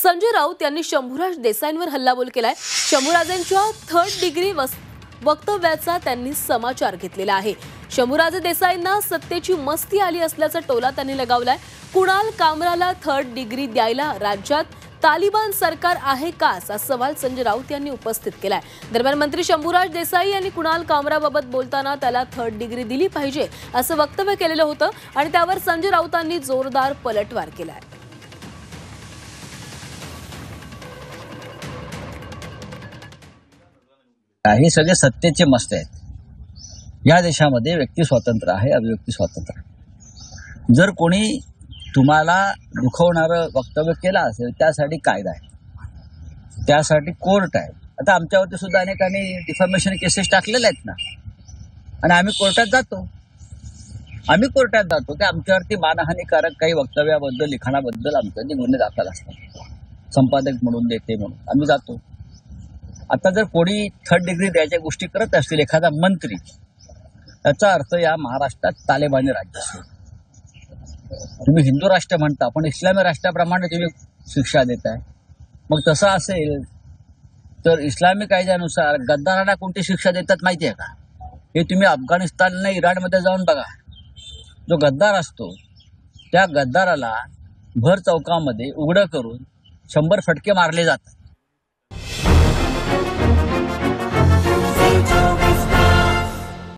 संजय राऊत यांनी शंभूराज देसाईंवर हल्लाबोल केलाय। शंभूराजेंच्या थर्ड डिग्री वक्तव्याचा त्यांनी समाचार घेतलेला आहे। शंभूराजे देसाईंना सत्तेची मस्ती आली असल्याचा टोला त्यांनी लगावलाय। कुणाल कामराला थर्ड डिग्री द्यायला राज्यात तालिबान सरकार आहे का असा सवाल संजय राऊत यांनी उपस्थित केलाय। दरम्यान मंत्री शंभूराज देसाई यांनी कुणाल कामराबाबत बोलताना त्याला थर्ड डिग्री दिली पाहिजे असं वक्तव्य केलेलं होतं आणि त्यावर संजय राऊतांनी जोरदार पलटवार केलाय। हे सगळे सत्तेचे मस्त आहेत। या देशामध्ये व्यक्ती स्वातंत्र्य आहे, अभिव्यक्ती स्वातंत्र्य आहे। जर कोणी तुम्हाला दुखवणारं वक्तव्य केलं असेल त्यासाठी कायदा आहे, त्यासाठी कोर्ट आहे। आता आमच्यावरती सुद्धा अनेकांनी डिफॉर्मेशन केसेस टाकलेल्या आहेत ना, आणि आम्ही कोर्टात जातो की आमच्यावरती मानहानिकारक काही वक्तव्याबद्दल लिखाणाबद्दल आमच्यावरती गुन्हे दाखल असतात, संपादक म्हणून देते म्हणून आम्ही जातो। आता जर कोणी थर्ड डिग्री द्यायच्या गोष्टी करत असतील एखादा मंत्री, याचा अर्थ या महाराष्ट्रात तालिबानी राज्य असेल। तुम्ही हिंदू राष्ट्र म्हणता पण इस्लामी राष्ट्राप्रमाणे तुम्ही शिक्षा देताय। मग तसं असेल तर इस्लामी कायद्यानुसार गद्दारांना कोणती शिक्षा देतात माहिती आहे का? हे तुम्ही अफगाणिस्तान आणि इराणमध्ये जाऊन बघा। जो गद्दार असतो त्या गद्दाराला भर चौकामध्ये उघडं करून 100 फटके मारले जातात।